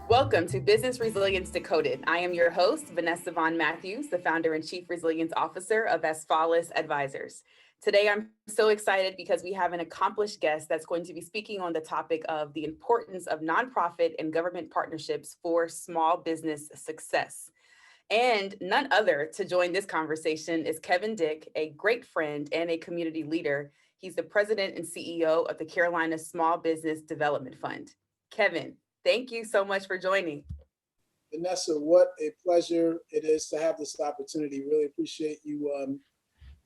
Welcome to Business Resilience Decoded. I am your host, Vanessa Mathews, the founder and chief resilience officer of Asfalis Advisors. Today, I'm so excited because we have an accomplished guest that's going to be speaking on the topic of the importance of nonprofit and government partnerships for small business success. And none other to join this conversation is Kevin Dick, a great friend and a community leader. He's the president and CEO of the Carolina Small Business Development Fund. Kevin, thank you so much for joining. Vanessa, what a pleasure it is to have this opportunity. Really appreciate you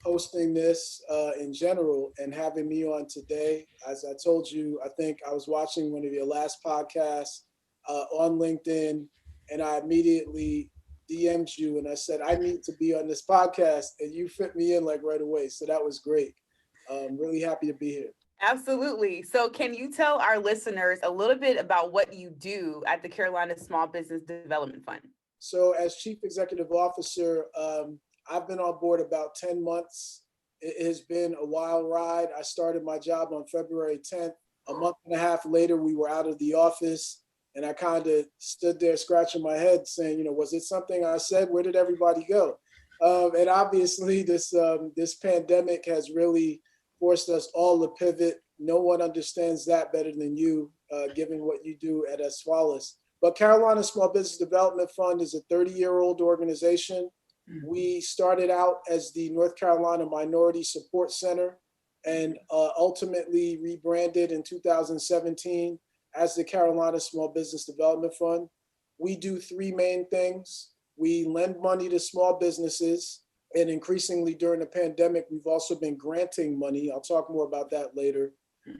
hosting this in general and having me on today. As I told you, I think I was watching one of your last podcasts on LinkedIn, and I immediately DM'd you and I said, I need to be on this podcast, and you fit me in like right away. So that was great. Really happy to be here. Absolutely. So can you tell our listeners a little bit about what you do at the Carolina Small Business Development Fund? So as Chief Executive Officer, I've been on board about 10 months. It has been a wild ride. I started my job on February 10th. A month and a half later, we were out of the office, and I kind of stood there scratching my head saying, was it something I said? Where did everybody go? And obviously this pandemic has really forced us all to pivot. No one understands that better than you, given what you do at Asfalis. But Carolina Small Business Development Fund is a 30-year-old organization. We started out as the North Carolina Minority Support Center and ultimately rebranded in 2017 as the Carolina Small Business Development Fund. We do three main things. We lend money to small businesses, and increasingly during the pandemic, we've also been granting money. I'll talk more about that later.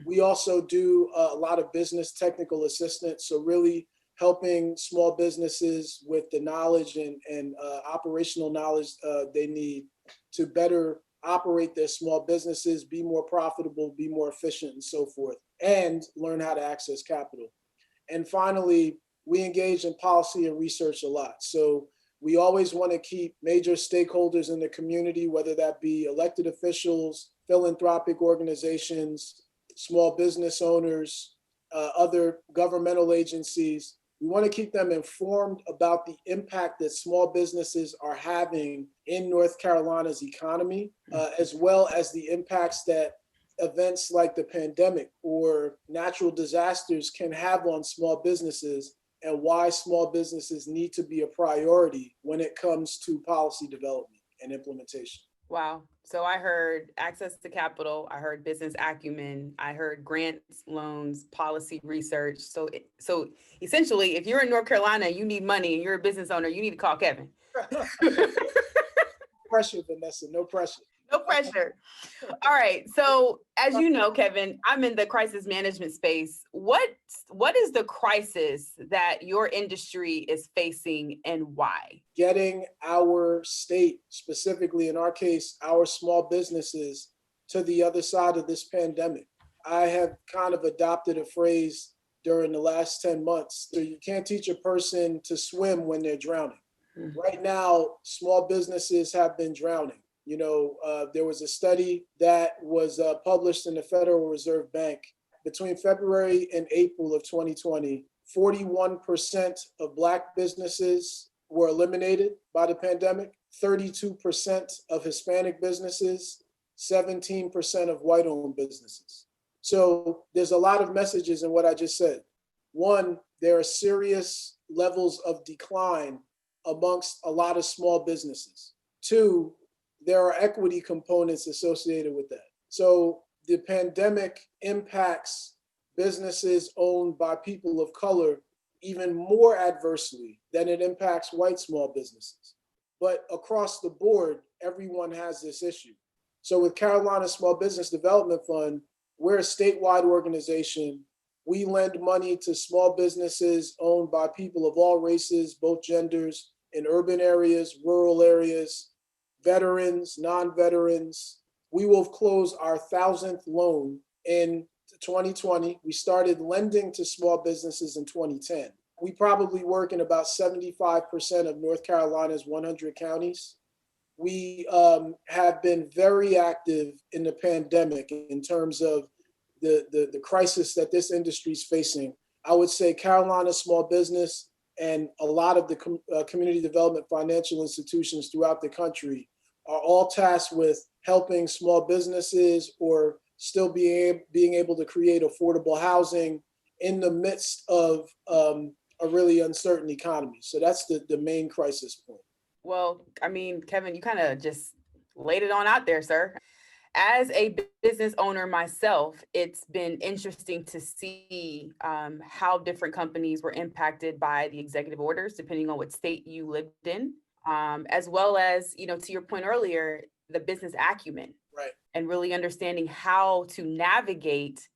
We also do a lot of business technical assistance, so really helping small businesses with the knowledge and operational knowledge they need to better operate their small businesses, be more profitable, be more efficient, and so forth, and learn how to access capital. And finally, we engage in policy and research a lot. So we always want to keep major stakeholders in the community, whether that be elected officials, philanthropic organizations, small business owners, other governmental agencies. We want to keep them informed about the impact that small businesses are having in North Carolina's economy, as well as the impacts that events like the pandemic or natural disasters can have on small businesses, and why small businesses need to be a priority when it comes to policy development and implementation. Wow. So I heard access to capital, I heard business acumen, I heard grants, loans, policy research. So essentially, if you're in North Carolina, you need money and you're a business owner, you need to call Kevin. Pressure, Vanessa, no pressure. No pressure. All right. So as you know, Kevin, I'm in the crisis management space. What is the crisis that your industry is facing and why? Getting our state, specifically in our case, our small businesses, to the other side of this pandemic. I have kind of adopted a phrase during the last 10 months. So you can't teach a person to swim when they're drowning. Right now, small businesses have been drowning. There was a study that was published in the Federal Reserve Bank between February and April of 2020. 41% of Black businesses were eliminated by the pandemic, 32% of Hispanic businesses, 17% of white-owned businesses. So there's a lot of messages in what I just said. One, there are serious levels of decline amongst a lot of small businesses. Two, there are equity components associated with that. So the pandemic impacts businesses owned by people of color even more adversely than it impacts white small businesses. But across the board, everyone has this issue. So with Carolina Small Business Development Fund, we're a statewide organization. We lend money to small businesses owned by people of all races, both genders, in urban areas, rural areas, veterans, non-veterans. We will close our 1,000th loan in 2020. We started lending to small businesses in 2010. We probably work in about 75% of North Carolina's 100 counties. we have been very active in the pandemic in terms of the crisis that this industry is facing. I would say Carolina Small Business and a lot of the community development financial institutions throughout the country are all tasked with helping small businesses or still being able to create affordable housing in the midst of a really uncertain economy. So that's the main crisis point. Well, I mean, Kevin, you kind of just laid it on out there, sir. As a business owner myself, it's been interesting to see how different companies were impacted by the executive orders, depending on what state you lived in, as well as, to your point earlier, the business acumen, Right. and really understanding how to navigate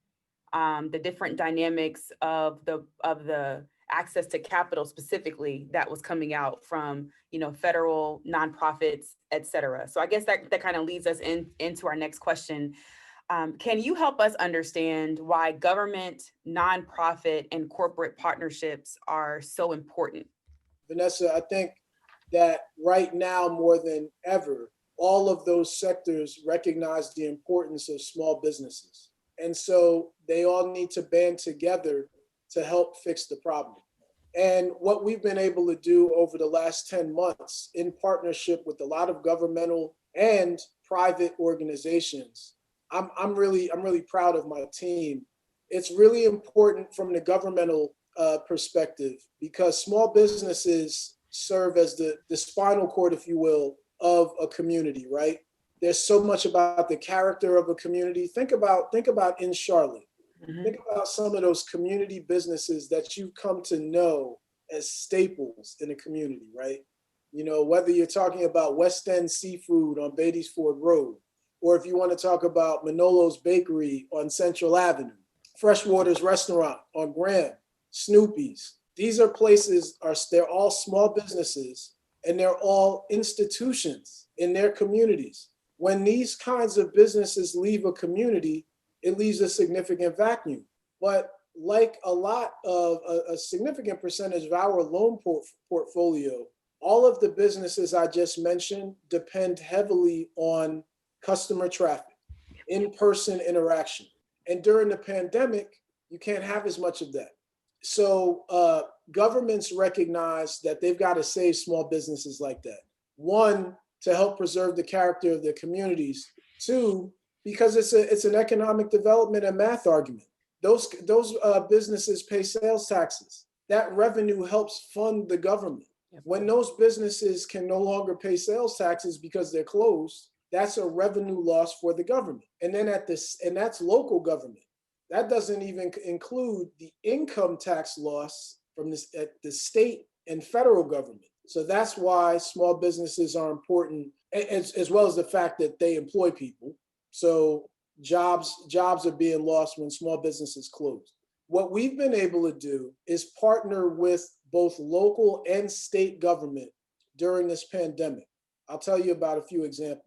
the different dynamics of the access to capital specifically that was coming out from federal nonprofits, et cetera. So I guess that kind of leads us into our next question. Can you help us understand why government, nonprofit, and corporate partnerships are so important? Vanessa, I think that right now more than ever, all of those sectors recognize the importance of small businesses. And so they all need to band together to help fix the problem. And what we've been able to do over the last 10 months in partnership with a lot of governmental and private organizations, I'm really proud of my team. It's really important from the governmental perspective because small businesses serve as the spinal cord, if you will, of a community, right? There's so much about the character of a community. Think about in Charlotte. Mm-hmm. Think about some of those community businesses that you've come to know as staples in a community, right? Whether you're talking about West End Seafood on Beatty'sford Road, or if you want to talk about Manolo's Bakery on Central Avenue, Freshwater's Restaurant on Graham, Snoopy's. These are places, they're all small businesses and they're all institutions in their communities. When these kinds of businesses leave a community, it leaves a significant vacuum. But like a lot of a significant percentage of our loan portfolio, all of the businesses I just mentioned depend heavily on customer traffic, in-person interaction. And during the pandemic, you can't have as much of that. So governments recognize that they've got to save small businesses like that. One, to help preserve the character of their communities. Two, because it's an economic development and math argument. Those businesses pay sales taxes. That revenue helps fund the government. When those businesses can no longer pay sales taxes because they're closed, that's a revenue loss for the government. And then and that's local government. That doesn't even include the income tax loss from at the state and federal government. So that's why small businesses are important, as well as the fact that they employ people. So jobs are being lost when small businesses close. What we've been able to do is partner with both local and state government during this pandemic. I'll tell you about a few examples.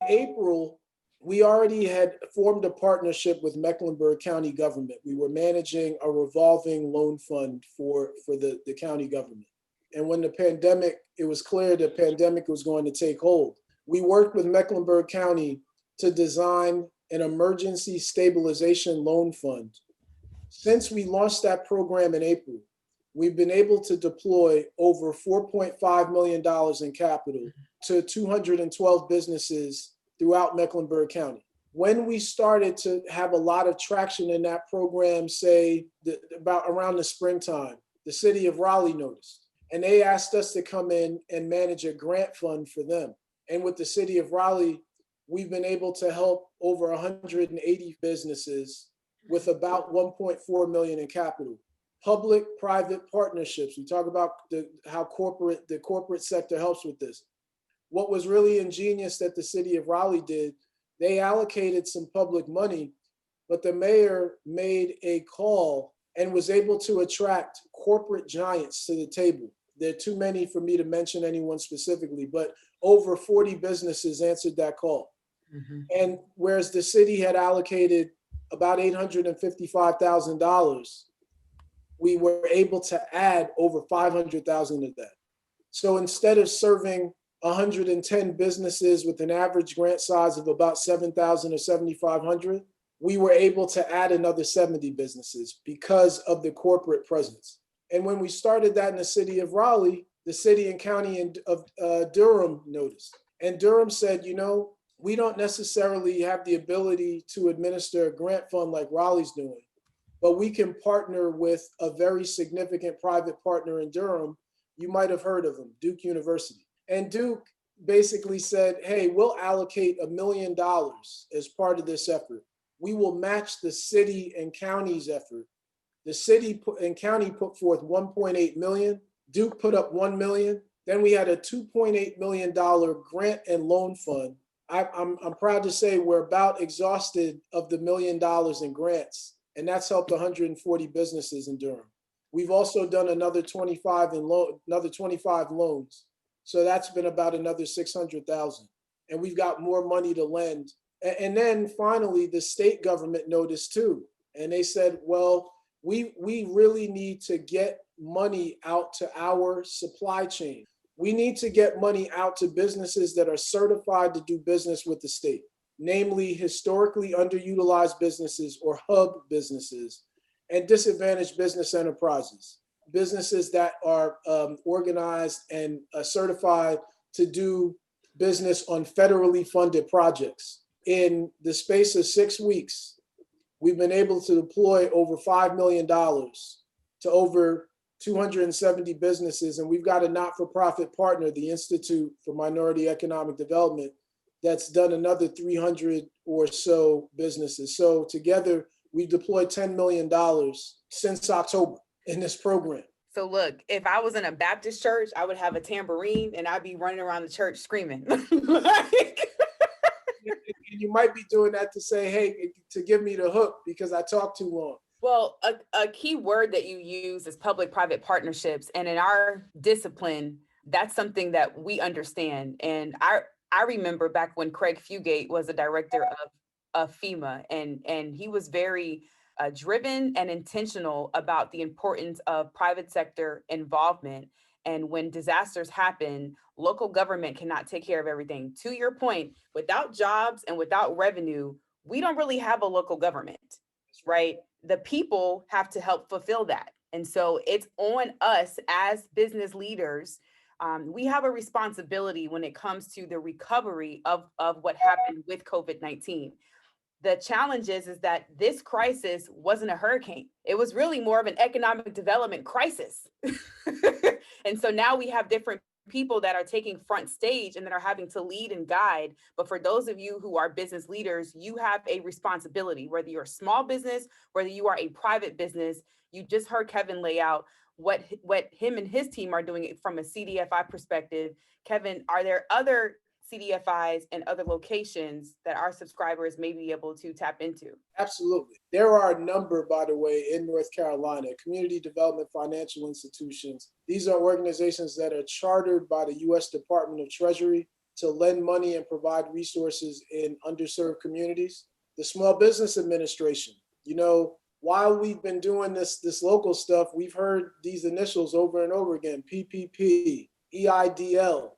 In April, we already had formed a partnership with Mecklenburg County government. We were managing a revolving loan fund for the county government. And when it was clear the pandemic was going to take hold, we worked with Mecklenburg County to design an emergency stabilization loan fund. Since we launched that program in April, we've been able to deploy over $4.5 million in capital to 212 businesses throughout Mecklenburg County. When we started to have a lot of traction in that program, say about around the springtime, the city of Raleigh noticed. And they asked us to come in and manage a grant fund for them. And with the city of Raleigh, we've been able to help over 180 businesses with about 1.4 million in capital. Public-private partnerships. We talk about how the corporate sector helps with this. What was really ingenious that the city of Raleigh did, they allocated some public money, but the mayor made a call and was able to attract corporate giants to the table. There are too many for me to mention anyone specifically, but over 40 businesses answered that call. Mm-hmm. And whereas the city had allocated about $855,000, we were able to add over $500,000 of that. So instead of serving 110 businesses with an average grant size of about 7,000 or 7,500, we were able to add another 70 businesses because of the corporate presence. And when we started that in the city of Raleigh, the city and county of Durham noticed. And Durham said, we don't necessarily have the ability to administer a grant fund like Raleigh's doing, but we can partner with a very significant private partner in Durham. You might have heard of him, Duke University. And Duke basically said, hey, we'll allocate $1 million as part of this effort. We will match the city and county's effort. The city and county put forth 1.8 million. Duke put up 1 million. Then we had a $2.8 million grant and loan fund. I'm proud to say we're about exhausted of the $1 million in grants, and that's helped 140 businesses in Durham. We've also done another 25 loans. So that's been about another 600,000. And we've got more money to lend. And then finally, the state government noticed too. And they said, well, we really need to get money out to our supply chain. We need to get money out to businesses that are certified to do business with the state, namely historically underutilized businesses or hub businesses and disadvantaged business enterprises, businesses that are organized and certified to do business on federally funded projects. In the space of 6 weeks, we've been able to deploy over $5 million to over 270 businesses. And we've got a not-for-profit partner, the Institute for Minority Economic Development, that's done another 300 or so businesses. So together, we've deployed $10 million since October in this program. So look, if I was in a Baptist church, I would have a tambourine and I'd be running around the church screaming. And you might be doing that to say, hey, to give me the hook because I talk too long. Well, a key word that you use is public-private partnerships. And in our discipline, that's something that we understand. And I remember back when Craig Fugate was the director of FEMA, and he was very driven and intentional about the importance of private sector involvement. And when disasters happen, local government cannot take care of everything. To your point, without jobs and without revenue, we don't really have a local government, right? The people have to help fulfill that. And so it's on us as business leaders. We have a responsibility when it comes to the recovery of what happened with COVID-19. The challenge is that this crisis wasn't a hurricane. It was really more of an economic development crisis. And so now we have different people that are taking front stage and that are having to lead and guide. But for those of you who are business leaders, you have a responsibility, whether you're a small business, whether you are a private business. You just heard Kevin lay out what him and his team are doing from a CDFI perspective. Kevin, are there other CDFIs and other locations that our subscribers may be able to tap into? Absolutely. There are a number, by the way, in North Carolina, community development financial institutions. These are organizations that are chartered by the U.S. Department of Treasury to lend money and provide resources in underserved communities. The Small Business Administration, while we've been doing this local stuff, we've heard these initials over and over again, PPP, EIDL.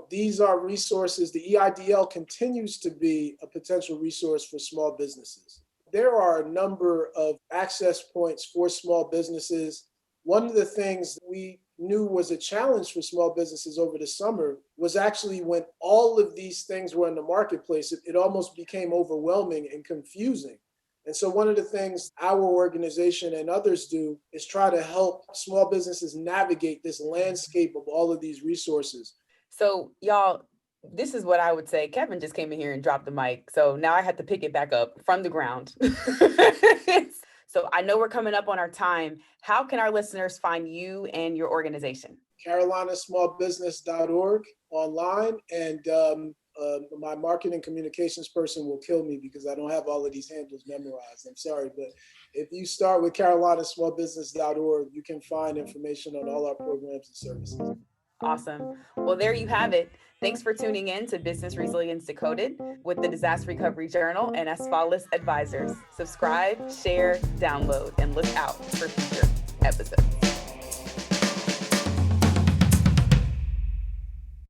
These are resources. The EIDL continues to be a potential resource for small businesses. There are a number of access points for small businesses. One of the things we knew was a challenge for small businesses over the summer was actually when all of these things were in the marketplace, it almost became overwhelming and confusing. And so one of the things our organization and others do is try to help small businesses navigate this landscape of all of these resources. So y'all, this is what I would say. Kevin just came in here and dropped the mic. So now I have to pick it back up from the ground. So I know we're coming up on our time. How can our listeners find you and your organization? carolinasmallbusiness.org online. And my marketing communications person will kill me because I don't have all of these handles memorized. I'm sorry, but if you start with carolinasmallbusiness.org, you can find information on all our programs and services. Awesome. Well, there you have it. Thanks for tuning in to Business Resilience Decoded with the Disaster Recovery Journal and Asfalis Advisors. Subscribe, share, download, and look out for future episodes.